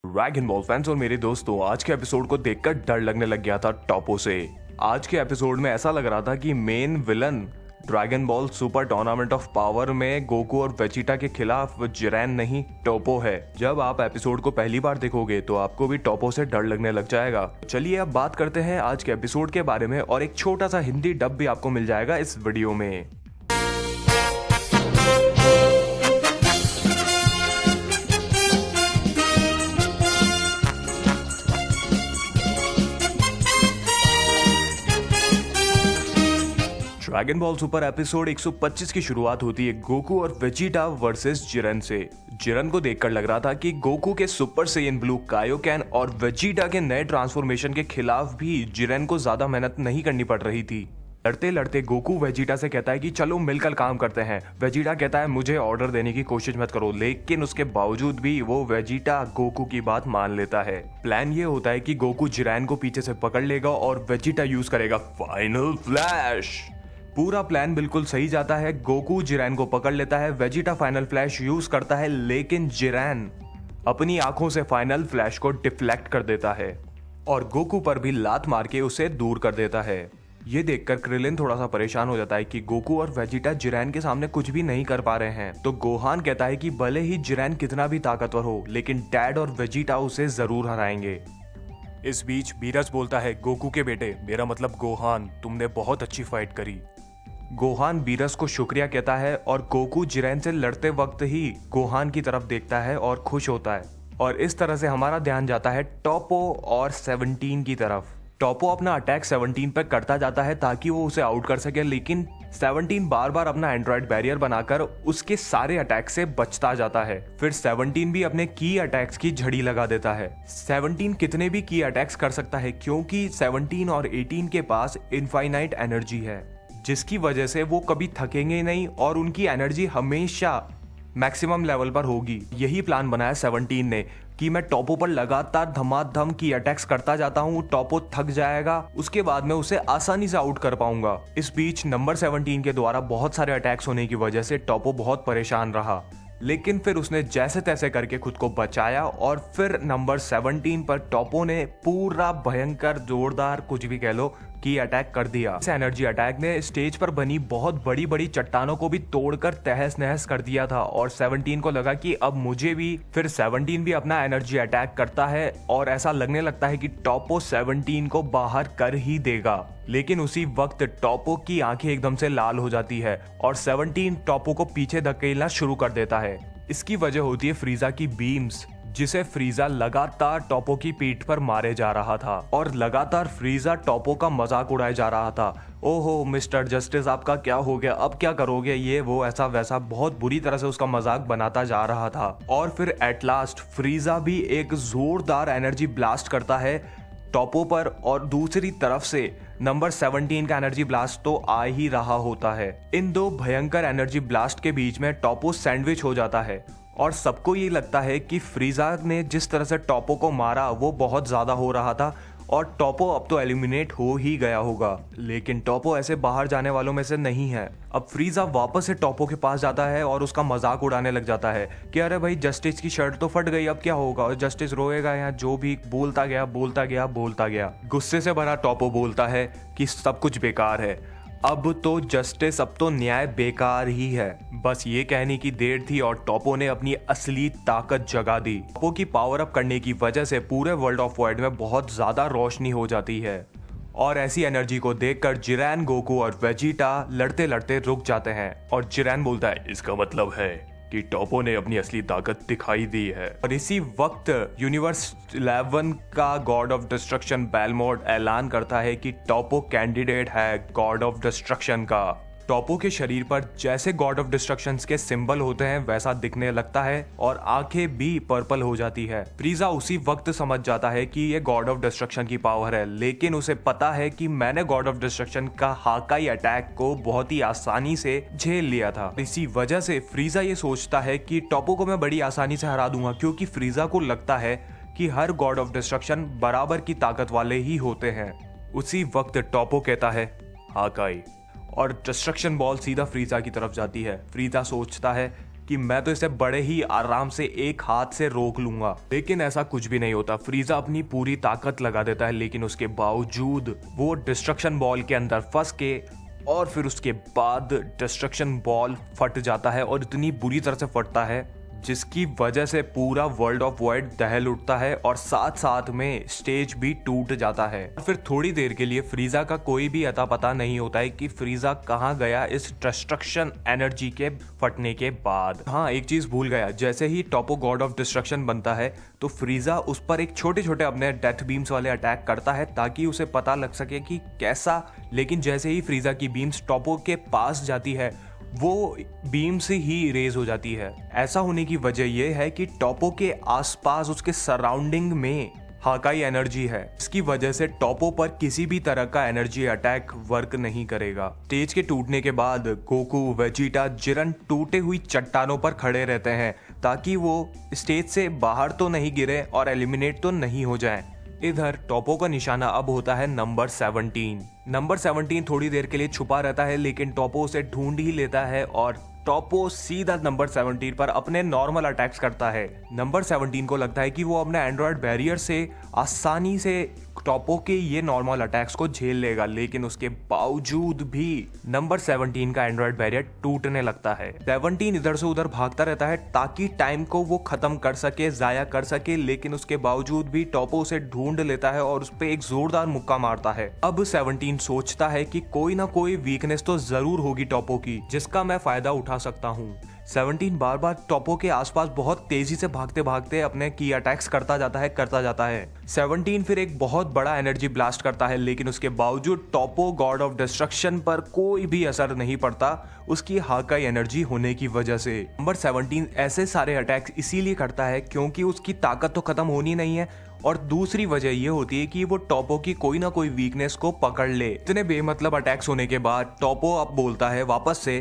Dragon ball fans और मेरे दोस्तों, आज के एपिसोड को देखकर डर लगने लग गया था टॉपो से। आज के एपिसोड में ऐसा लग रहा था कि main villain dragon ball super tournament of power में गोकू और वेजिटा के खिलाफ जिरेन नहीं टॉपो है। जब आप एपिसोड को पहली बार देखोगे तो आपको भी टॉपो से डर लगने लग जाएगा। चलिए अब बात करते हैं आज के एपिसोड के बारे में और एक छोटा सा हिंदी डब भी आपको मिल जाएगा इस वीडियो में। ड्रैगन बॉल सुपर एपिसोड 125 की शुरुआत होती है गोकू और वेजिटा वर्सेस जिरेन से। जिरेन को देखकर लग रहा था कि गोकू के सुपर सैयन ब्लू कायोकैन और वेजिटा के नए ट्रांसफॉर्मेशन के खिलाफ भी जिरेन को ज्यादा मेहनत नहीं करनी पड़ रही थी। लड़ते लड़ते गोकू वेजिटा से कहता है कि चलो मिलकर काम करते हैं। वेजिटा कहता है मुझे ऑर्डर देने की कोशिश मत करो, लेकिन उसके बावजूद भी वो वेजिटा गोकू की बात मान लेता है। प्लान ये होता है कि गोकू जिरेन को पीछे से पकड़ लेगा और वेजिटा यूज करेगा फाइनल फ्लैश। पूरा प्लान बिल्कुल सही जाता है। गोकू जिरेन को पकड़ लेता है, वेजिटा फाइनल फ्लैश यूज करता है, लेकिन जिरेन अपनी आंखों से फाइनल फ्लैश को डिफ्लेक्ट कर देता है और गोकू पर भी लात मार के उसे दूर कर देता है। ये देखकर क्रिलिन थोड़ा सा परेशान हो जाता है कि गोकू और वेजिटा जिरेन के सामने कुछ भी नहीं कर पा रहे हैं। तो गोहान कहता है कि भले ही जिरेन कितना भी ताकतवर हो, लेकिन डैड और वेजिटा उसे जरूर हराएंगे। इस बीच बीरस बोलता है, गोकू के बेटे, मेरा मतलब गोहान, तुमने बहुत अच्छी फाइट करी। गोहान बीरस को शुक्रिया कहता है और गोकू जिरेन से लड़ते वक्त ही गोहान की तरफ देखता है और खुश होता है। और इस तरह से हमारा ध्यान जाता है टॉपो और 17 की तरफ। टॉपो अपना अटैक 17 पे करता जाता है ताकि वो उसे आउट कर सके, लेकिन 17 बार बार अपना एंड्रॉइड बैरियर बनाकर उसके सारे अटैक से बचता जाता है। फिर 17 भी अपने की अटैक्स की झड़ी लगा देता है। 17 कितने भी की अटैक्स कर सकता है क्योंकि 17 और 18 के पास इनफाइनाइट एनर्जी है, जिसकी वजह से वो कभी थकेंगे नहीं और उनकी एनर्जी हमेशा मैक्सिमम लेवल पर होगी। यही प्लान बनाया 17 ने कि मैं टॉपो पर लगातार धमाधम की अटैक्स करता जाता हूँ, टॉपो थक जाएगा, उसके बाद मैं उसे आसानी से आउट कर पाऊंगा। इस बीच नंबर 17 के द्वारा बहुत सारे अटैक्स होने की वजह से टॉपो बहुत परेशान रहा, लेकिन फिर उसने जैसे तैसे करके खुद को बचाया और फिर नंबर 17 पर टॉपो ने पूरा भयंकर जोरदार कुछ भी कह लो की अटैक कर दिया। इस एनर्जी अटैक ने स्टेज पर बनी बहुत बड़ी बड़ी चट्टानों को भी तोड़कर तहस नहस कर दिया था और 17 को लगा कि अब मुझे भी। फिर 17 भी अपना एनर्जी अटैक करता है और ऐसा लगने लगता है कि टॉपो 17 को बाहर कर ही देगा, लेकिन उसी वक्त टॉपो की आंखें एकदम से लाल हो जाती है और 17 टॉपो को पीछे धकेलना शुरू कर देता है। इसकी वजह होती है फ्रीजा की बीम्स, जिसे फ्रीजा लगातार टॉपो की पीठ पर मारे जा रहा था और लगातार फ्रीजा टॉपो का मजाक उड़ाए जा रहा था। ओहो मिस्टर जस्टिस, आपका क्या हो गया, अब क्या करोगे, ये वो ऐसा वैसा बहुत बुरी तरह से उसका मजाक बनाता जा रहा था। और फिर एट लास्ट फ्रीजा भी एक जोरदार एनर्जी ब्लास्ट करता है टॉपो पर और दूसरी तरफ से नंबर 17 का एनर्जी ब्लास्ट तो आ ही रहा होता है। इन दो भयंकर एनर्जी ब्लास्ट के बीच में टॉपो सैंडविच हो जाता है और सबको ये लगता है कि फ्रीजा ने जिस तरह से टॉपो को मारा वो बहुत ज्यादा हो रहा था और टॉपो अब तो एलिमिनेट हो ही गया होगा, लेकिन टॉपो ऐसे बाहर जाने वालों में से नहीं है। अब फ्रीजा वापस से टॉपो के पास जाता है और उसका मजाक उड़ाने लग जाता है कि अरे भाई जस्टिस की शर्ट तो फट गई, अब क्या होगा, और जस्टिस रोएगा या जो भी। बोलता गया। गुस्से से भरा टॉपो बोलता है कि सब कुछ बेकार है, अब तो न्याय बेकार ही है। बस ये कहने की देर थी और टॉपो ने अपनी असली ताकत जगा दी। टॉपो की पावर अप करने की वजह से पूरे वर्ल्ड ऑफ वाइड में बहुत ज्यादा रोशनी हो जाती है और ऐसी एनर्जी को देखकर जिरेन, गोकू और वेजिटा लड़ते लड़ते रुक जाते हैं और जिरेन बोलता है, इसका मतलब है कि टॉपो ने अपनी असली ताकत दिखाई दी है। और इसी वक्त यूनिवर्स 11 का गॉड ऑफ डिस्ट्रक्शन बेलमोड ऐलान करता है कि टॉपो कैंडिडेट है गॉड ऑफ डिस्ट्रक्शन का। टॉपो के शरीर पर जैसे गॉड ऑफ डिस्ट्रक्शन के सिंबल होते हैं वैसा दिखने लगता है और आंखें भी पर्पल हो जाती है। फ्रीजा उसी वक्त समझ जाता है कि ये गॉड ऑफ डिस्ट्रक्शन की पावर है, लेकिन उसे पता है कि मैंने गॉड ऑफ डिस्ट्रक्शन का हाकाई अटैक को बहुत ही आसानी से झेल लिया था। इसी वजह से फ्रीजा ये सोचता है कि टॉपो को मैं बड़ी आसानी से हरा दूंगा, क्योंकि फ्रीजा को लगता है कि हर गॉड ऑफ डिस्ट्रक्शन बराबर की ताकत वाले ही होते हैं। उसी वक्त टॉपो कहता है हाकाई और डिस्ट्रक्शन बॉल सीधा फ्रीजा की तरफ जाती है। फ्रीजा सोचता है कि मैं तो इसे बड़े ही आराम से एक हाथ से रोक लूंगा, लेकिन ऐसा कुछ भी नहीं होता। फ्रीजा अपनी पूरी ताकत लगा देता है, लेकिन उसके बावजूद वो डिस्ट्रक्शन बॉल के अंदर फंस के और फिर उसके बाद डिस्ट्रक्शन बॉल फट जाता है और इतनी बुरी तरह से फटता है जिसकी वजह से पूरा वर्ल्ड ऑफ वॉइड दहल उठता है और साथ साथ में स्टेज भी टूट जाता है। और फिर थोड़ी देर के लिए फ्रीजा का कोई भी अता पता नहीं होता है कि फ्रीजा कहाँ गया इस डिस्ट्रक्शन एनर्जी के फटने के बाद। हाँ, एक चीज भूल गया, जैसे ही टॉपो गॉड ऑफ डिस्ट्रक्शन बनता है तो फ्रीजा उस पर एक छोटे छोटे अपने डेथ बीम्स वाले अटैक करता है ताकि उसे पता लग सके कि कैसा। लेकिन जैसे ही फ्रीजा की बीम्स टॉपो के पास जाती है वो बीम से ही इरेज हो जाती है। ऐसा होने की वजह यह है कि टॉपो के आसपास उसके सराउंडिंग में हाकाई एनर्जी है। इसकी वजह से टॉपो पर किसी भी तरह का एनर्जी अटैक वर्क नहीं करेगा। स्टेज के टूटने के बाद गोकू, वेजिटा, जिरन टूटे हुई चट्टानों पर खड़े रहते हैं ताकि वो स्टेज से बाहर तो नहीं गिरे और एलिमिनेट तो नहीं हो जाए। इधर टॉपो का निशाना अब होता है नंबर 17। नंबर 17 थोड़ी देर के लिए छुपा रहता है, लेकिन टॉपो उसे ढूंढ ही लेता है और टॉपो सीधा नंबर 17 पर अपने नॉर्मल अटैक्स करता है। नंबर 17 को लगता है कि वो अपने एंड्रॉयड बैरियर से आसानी से टॉपो के ये नॉर्मल अटैक्स को झेल लेगा, लेकिन उसके बावजूद भी नंबर 17 का एंड्रॉयड बैरियर टूटने लगता है। 17 इधर से उधर भागता रहता है ताकि टाइम को वो खत्म कर सके, जाया कर सके, लेकिन उसके बावजूद भी टॉपो उसे ढूंढ लेता है और उस पर एक जोरदार मुक्का मारता है। अब 17 सोचता है कि कोई ना कोई वीकनेस तो जरूर होगी टॉपो की जिसका मैं फायदा उठा सकता हूँ। 17 बार बार टॉपो के आसपास बहुत तेजी से भागते भागते अपने की अटैक्स करता जाता है। 17 फिर एक बहुत बड़ा एनर्जी ब्लास्ट करता है, लेकिन उसके बावजूद टॉपो गॉड ऑफ डिस्ट्रक्शन पर कोई भी असर नहीं पड़ता उसकी हाकाई एनर्जी होने की वजह से। नंबर 17 ऐसे सारे अटैक्स इसीलिए करता है क्योंकि उसकी ताकत तो खत्म होनी नहीं है और दूसरी वजह ये होती है कि वो टॉपो की कोई ना कोई वीकनेस को पकड़ ले। इतने बेमतलब अटैक्स होने के बाद टॉपो अब बोलता है वापस से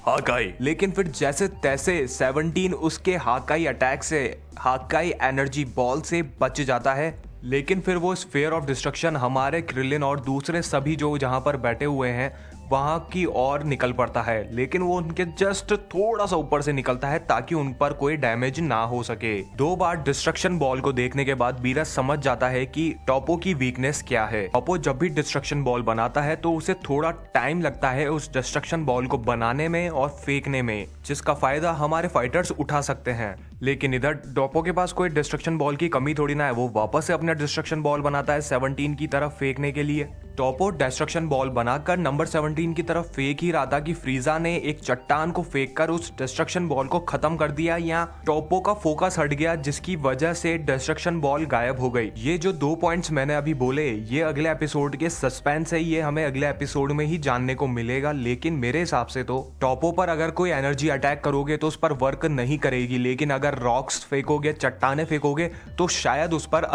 हाकाई, लेकिन फिर जैसे तैसे 17 उसके हाकाई अटैक से, हाकाई एनर्जी बॉल से बच जाता है। लेकिन फिर वो स्फीयर ऑफ डिस्ट्रक्शन हमारे क्रिलिन और दूसरे सभी जो जहां पर बैठे हुए हैं वहां की ओर निकल पड़ता है, लेकिन वो उनके जस्ट थोड़ा सा ऊपर से निकलता है ताकि उन पर कोई डैमेज ना हो सके। 2 बार डिस्ट्रक्शन बॉल को देखने के बाद बीरस समझ जाता है कि टॉपो की वीकनेस क्या है। टॉपो जब भी डिस्ट्रक्शन बॉल बनाता है तो उसे थोड़ा टाइम लगता है उस डिस्ट्रक्शन बॉल को बनाने में और फेंकने में, जिसका फायदा हमारे फाइटर्स उठा सकते हैं। लेकिन इधर टॉपो के पास कोई डिस्ट्रक्शन बॉल की कमी थोड़ी ना है, वो वापस से अपना डिस्ट्रक्शन बॉल बनाता है 17 की तरफ फेंकने के लिए। टॉपो डिस्ट्रक्शन बॉल बनाकर नंबर 17 की तरफ फेंक ही रहा था कि फ्रीजा ने एक चट्टान को फेंककर उस डिस्ट्रक्शन बॉल को खत्म कर दिया या टॉपो का फोकस हट गया, जिसकी वजह से डिस्ट्रक्शन बॉल गायब हो गई। ये जो 2 पॉइंट्स मैंने अभी बोले ये अगले एपिसोड के सस्पेंस है, ये हमें अगले एपिसोड में ही जानने को मिलेगा। लेकिन मेरे हिसाब से तो टॉपो पर अगर कोई एनर्जी अटैक करोगे तो उस पर वर्क नहीं करेगी, लेकिन अगर रॉक्स फेंकोगे, चट्टाने फेंकोगे तो शायद उस पर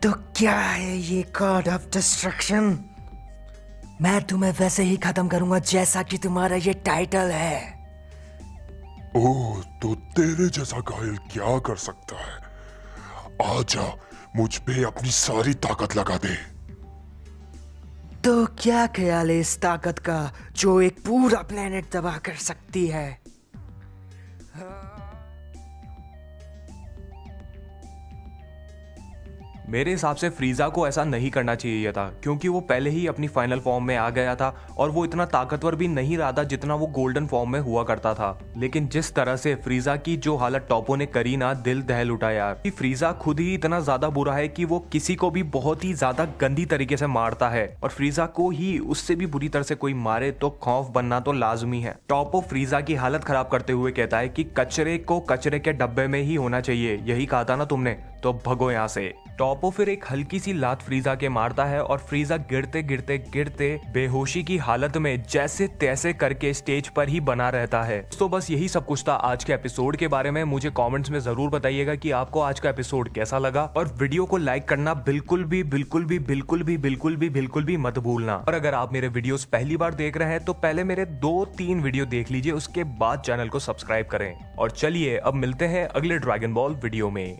तो क्या है ये गॉड ऑफ डिस्ट्रक्शन? मैं तुम्हें वैसे ही खत्म करूंगा जैसा कि तुम्हारा ये टाइटल है। ओह, तो तेरे जैसा घायल क्या कर सकता है? आजा, मुझ पे अपनी सारी ताकत लगा दे। तो क्या ख्याल है इस ताकत का जो एक पूरा प्लेनेट तबाह कर सकती है? मेरे हिसाब से फ्रीजा को ऐसा नहीं करना चाहिए था, क्योंकि वो पहले ही अपनी फाइनल फॉर्म में आ गया था और वो इतना ताकतवर भी नहीं रहा था जितना वो गोल्डन फॉर्म में हुआ करता था। लेकिन जिस तरह से फ्रीजा की जो हालत टॉपो ने करी ना, दिल दहल उठा यार। कि फ्रीजा खुद ही इतना ज्यादा बुरा है कि वो किसी को भी बहुत ही ज्यादा गंदी तरीके से मारता है और फ्रीजा को ही उससे भी बुरी तरह से कोई मारे तो खौफ बनना तो लाजमी है। टॉपो फ्रीजा की हालत खराब करते हुए कहता है कि कचरे को कचरे के डब्बे में ही होना चाहिए, यही कहा था ना तुमने, तो भगो यहाँ से। टॉपो फिर एक हल्की सी लात फ्रीजा के मारता है और फ्रीजा गिरते गिरते गिरते बेहोशी की हालत में जैसे तैसे करके स्टेज पर ही बना रहता है। तो बस यही सब कुछ था आज के एपिसोड के बारे में। मुझे कमेंट्स में जरूर बताइएगा कि आपको आज का एपिसोड कैसा लगा और वीडियो को लाइक करना बिल्कुल भी मत भूलना। और अगर आप मेरे वीडियोस पहली बार देख रहे हैं तो पहले मेरे 2-3 वीडियो देख लीजिए, उसके बाद चैनल को सब्सक्राइब करें। और चलिए अब मिलते हैं अगले ड्रैगन बॉल वीडियो में।